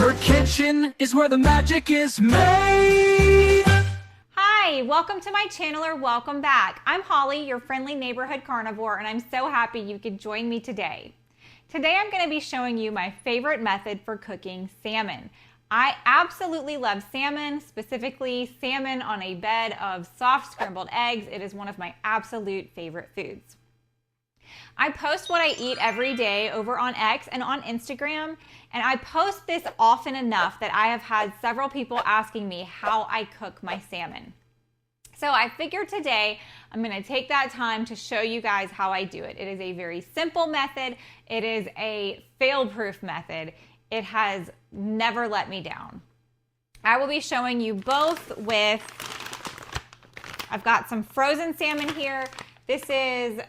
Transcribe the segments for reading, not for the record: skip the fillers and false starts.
Her kitchen is where the magic is made. Hi, welcome to my channel or welcome back. I'm Holly, your friendly neighborhood carnivore, and I'm so happy you could join me today. Today I'm going to be showing you my favorite method for cooking salmon. I absolutely love salmon, specifically salmon on a bed of soft scrambled eggs. It is one of my absolute favorite foods. I post what I eat every day over on X and on Instagram, and I post this often enough that I have had several people asking me how I cook my salmon. So I figured today I'm going to take that time to show you guys how I do it. It is a very simple method. It is a fail-proof method. It has never let me down. I will be showing you both with, I've got some frozen salmon here. This is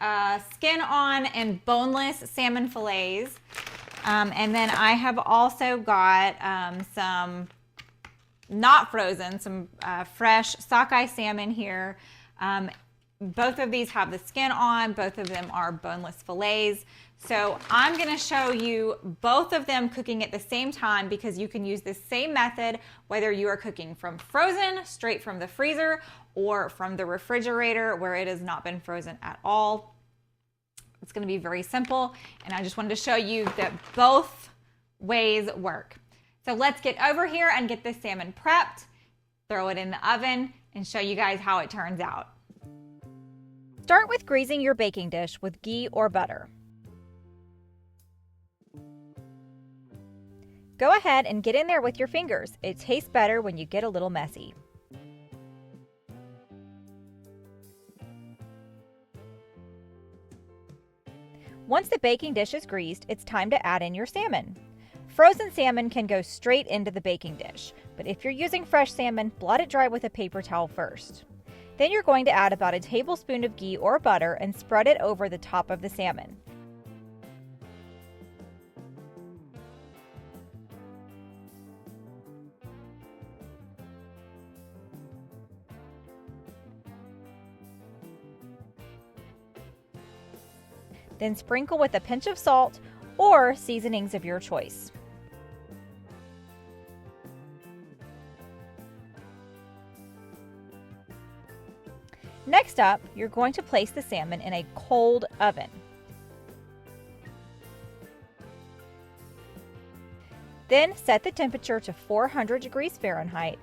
skin on and boneless salmon fillets. And then I have also got some not frozen, some fresh sockeye salmon here. Both of these have the skin on. Both of them are boneless fillets. So I'm going to show you both of them cooking at the same time because you can use this same method whether you are cooking from frozen, straight from the freezer, or from the refrigerator where it has not been frozen at all. It's going to be very simple, and I just wanted to show you that both ways work. So let's get over here and get this salmon prepped, throw it in the oven, and show you guys how it turns out. Start with greasing your baking dish with ghee or butter. Go ahead and get in there with your fingers. It tastes better when you get a little messy. Once the baking dish is greased, it's time to add in your salmon. Frozen salmon can go straight into the baking dish, but if you're using fresh salmon, blot it dry with a paper towel first. Then you're going to add about a tablespoon of ghee or butter and spread it over the top of the salmon. Then sprinkle with a pinch of salt or seasonings of your choice. Next up, you're going to place the salmon in a cold oven. Then set the temperature to 400 degrees Fahrenheit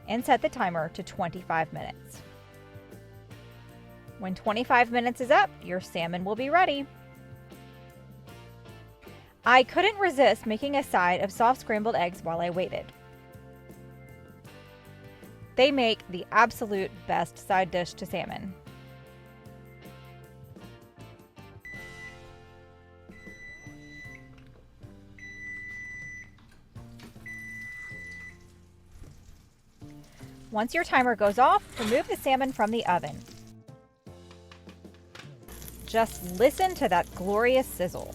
and set the timer to 25 minutes. When 25 minutes is up, your salmon will be ready. I couldn't resist making a side of soft scrambled eggs while I waited. They make the absolute best side dish to salmon. Once your timer goes off, remove the salmon from the oven. Just listen to that glorious sizzle.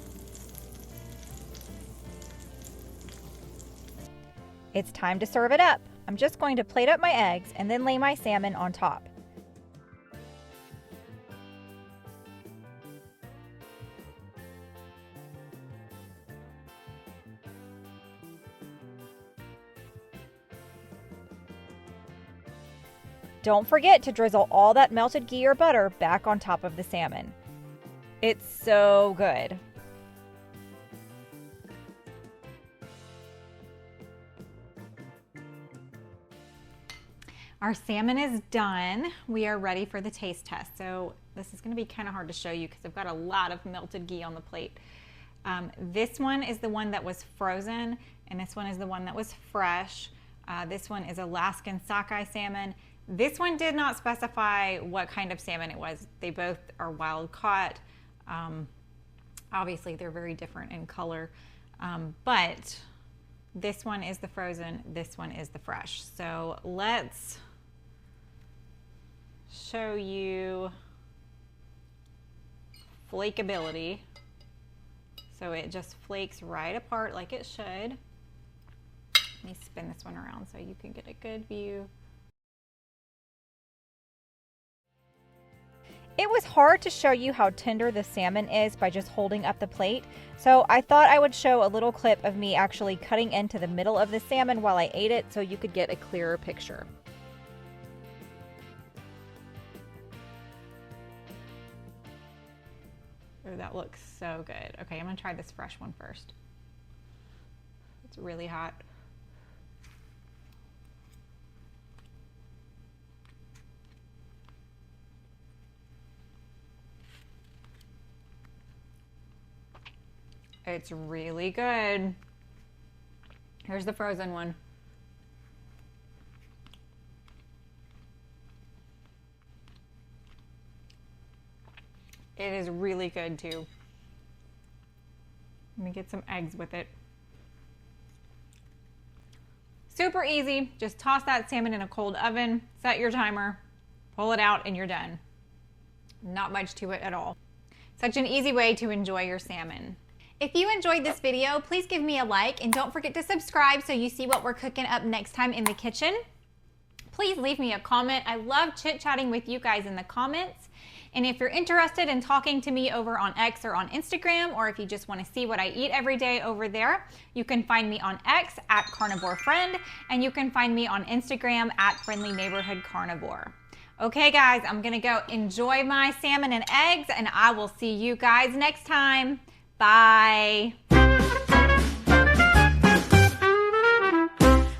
It's time to serve it up. I'm just going to plate up my eggs and then lay my salmon on top. Don't forget to drizzle all that melted ghee or butter back on top of the salmon. It's so good. Our salmon is done. We are ready for the taste test. So this is going to be kind of hard to show you because I've got a lot of melted ghee on the plate. This one is the one that was frozen, and this one is the one that was fresh. This one is Alaskan sockeye salmon. This one did not specify what kind of salmon it was. They both are wild caught. Obviously, they're very different in color, but this one is the frozen, this one is the fresh. So let's show you flakeability. So it just flakes right apart like it should. Let me spin this one around so you can get a good view. It was hard to show you how tender the salmon is by just holding up the plate, so I thought I would show a little clip of me actually cutting into the middle of the salmon while I ate it so you could get a clearer picture. Oh, that looks so good. Okay, I'm gonna try this fresh one first. It's really hot. It's really good. Here's the frozen one. It is really good too. Let me get some eggs with it. Super easy. Just toss that salmon in a cold oven, set your timer, pull it out, and you're done. Not much to it at all. Such an easy way to enjoy your salmon. If you enjoyed this video, please give me a like and don't forget to subscribe so you see what we're cooking up next time in the kitchen. Please leave me a comment. I love chit-chatting with you guys in the comments. And if you're interested in talking to me over on X or on Instagram, or if you just want to see what I eat every day over there, you can find me on X at Carnivore Friend, and you can find me on Instagram at Friendly Neighborhood Carnivore. Okay guys, I'm gonna go enjoy my salmon and eggs, and I will see you guys next time. Bye.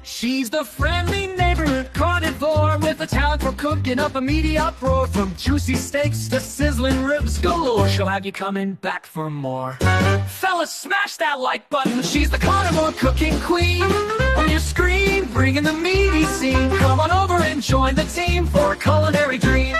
She's the friendly neighborhood carnivore with a talent for cooking up a meaty uproar. From juicy steaks to sizzling ribs galore, she'll have you coming back for more. Fellas, smash that like button. She's the carnivore cooking queen. On your screen, bringing the meaty scene. Come on over and join the team for a culinary dream.